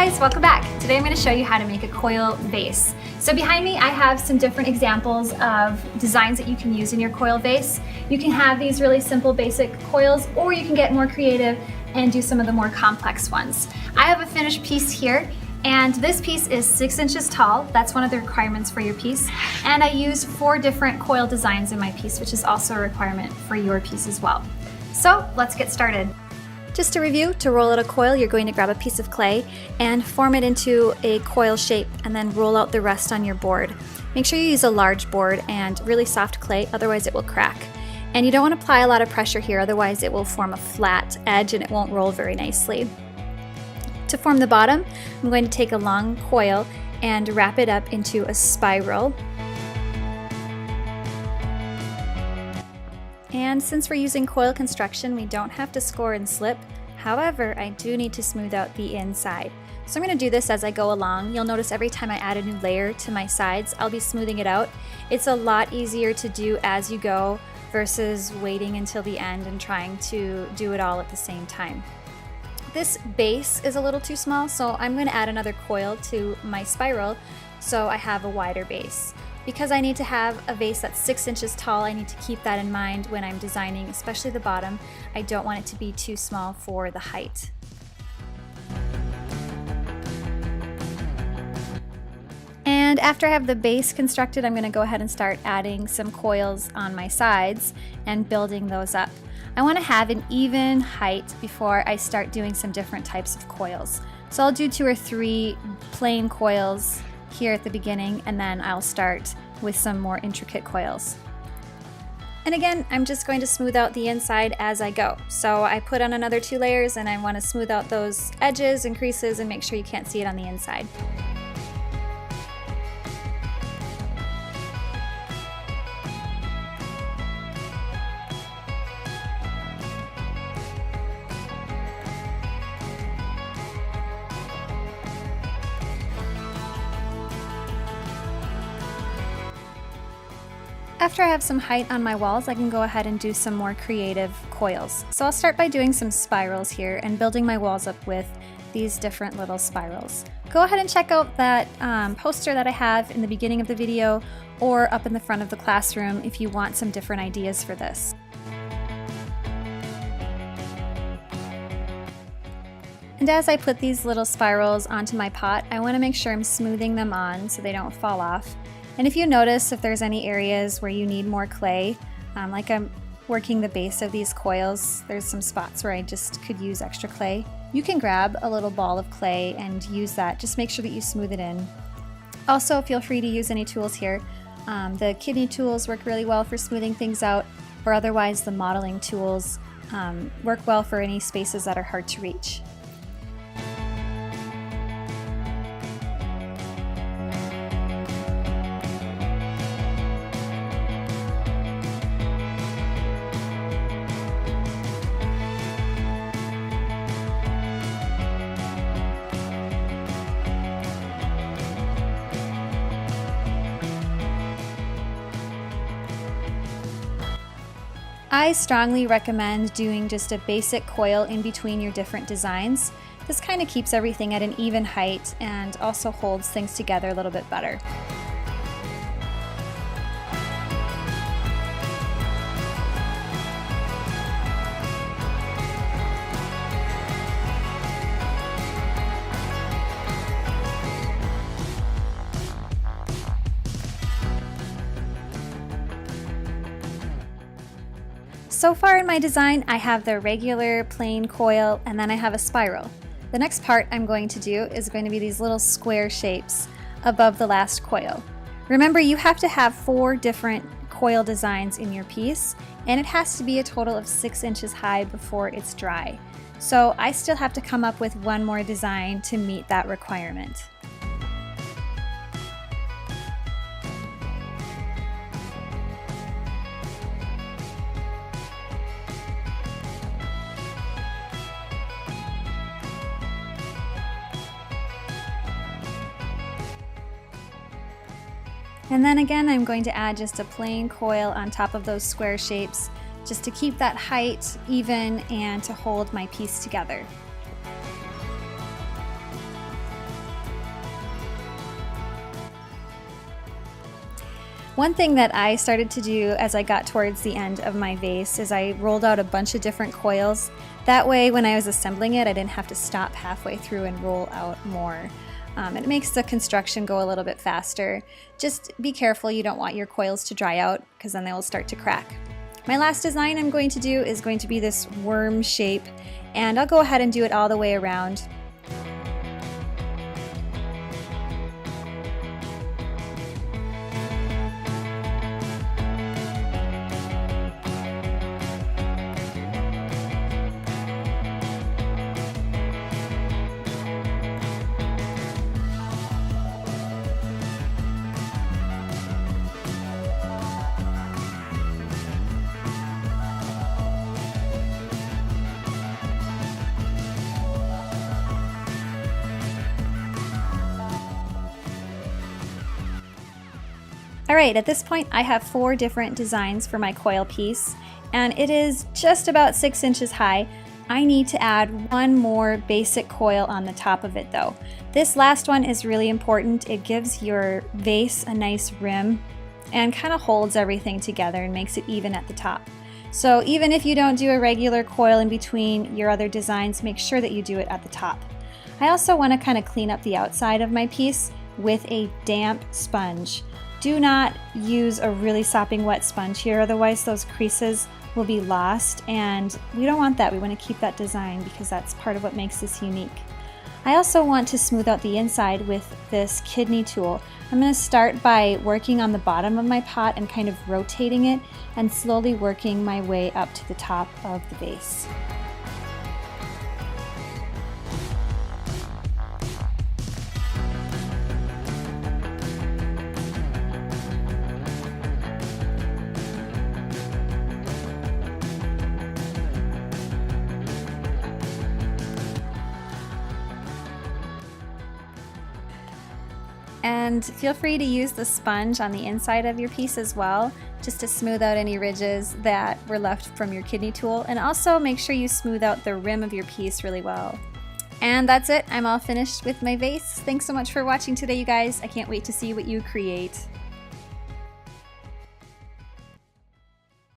guys, welcome back. Today I'm going to show you how to make a coil vase. So behind me I have some different examples of designs that you can use in your coil vase. You can have these really simple basic coils, or you can get more creative and do some of the more complex ones. I have a finished piece here, and this piece is 6 inches tall. That's one of the requirements for your piece. And I used 4 different coil designs in my piece, which is also a requirement for your piece as well. So let's get started. Just to review, to roll out a coil, you're going to grab a piece of clay and form it into a coil shape and then roll out the rest on your board. Make sure you use a large board and really soft clay, otherwise it will crack. And you don't want to apply a lot of pressure here, otherwise it will form a flat edge and it won't roll very nicely. To form the bottom, I'm going to take a long coil and wrap it up into a spiral. And since we're using coil construction, we don't have to score and slip. However, I do need to smooth out the inside. So I'm going to do this as I go along. You'll notice every time I add a new layer to my sides, I'll be smoothing it out. It's a lot easier to do as you go versus waiting until the end and trying to do it all at the same time. This base is a little too small, so I'm going to add another coil to my spiral so I have a wider base. Because I need to have a vase that's 6 inches tall, I need to keep that in mind when I'm designing, especially the bottom. I don't want it to be too small for the height. And after I have the base constructed, I'm going to go ahead and start adding some coils on my sides and building those up. I want to have an even height before I start doing some different types of coils. So I'll do 2 or 3 plain coils here at the beginning, and then I'll start with some more intricate coils. And again, I'm just going to smooth out the inside as I go. So I put on another 2 layers, and I want to smooth out those edges and creases and make sure you can't see it on the inside. After I have some height on my walls, I can go ahead and do some more creative coils. So I'll start by doing some spirals here and building my walls up with these different little spirals. Go ahead and check out that poster that I have in the beginning of the video or up in the front of the classroom if you want some different ideas for this. And as I put these little spirals onto my pot, I want to make sure I'm smoothing them on so they don't fall off. And if you notice if there's any areas where you need more clay, like I'm working the base of these coils, there's some spots where I just could use extra clay. You can grab a little ball of clay and use that. Just make sure that you smooth it in. Also, feel free to use any tools here. The kidney tools work really well for smoothing things out, or otherwise the modeling tools work well for any spaces that are hard to reach. I strongly recommend doing just a basic coil in between your different designs. This kind of keeps everything at an even height and also holds things together a little bit better. So far in my design, I have the regular plain coil and then I have a spiral. The next part I'm going to do is going to be these little square shapes above the last coil. Remember, you have to have 4 different coil designs in your piece, and it has to be a total of 6 inches high before it's dry. So I still have to come up with 1 more design to meet that requirement. And then again, I'm going to add just a plain coil on top of those square shapes just to keep that height even and to hold my piece together. One thing that I started to do as I got towards the end of my vase is I rolled out a bunch of different coils. That way when I was assembling it, I didn't have to stop halfway through and roll out more. It makes the construction go a little bit faster. Just be careful, you don't want your coils to dry out because then they will start to crack. My last design I'm going to do is going to be this worm shape, and I'll go ahead and do it all the way around. Alright, at this point I have 4 different designs for my coil piece, and it is just about 6 inches high. I need to add one more basic coil on the top of it though. This last one is really important. It gives your vase a nice rim and kind of holds everything together and makes it even at the top. So even if you don't do a regular coil in between your other designs, make sure that you do it at the top. I also want to kind of clean up the outside of my piece with a damp sponge. Do not use a really sopping wet sponge here, otherwise those creases will be lost, and we don't want that. We want to keep that design because that's part of what makes this unique. I also want to smooth out the inside with this kidney tool. I'm going to start by working on the bottom of my pot and kind of rotating it and slowly working my way up to the top of the vase. And feel free to use the sponge on the inside of your piece as well, just to smooth out any ridges that were left from your kidney tool. And also make sure you smooth out the rim of your piece really well. And that's it, I'm all finished with my vase. Thanks so much for watching today, you guys. I can't wait to see what you create.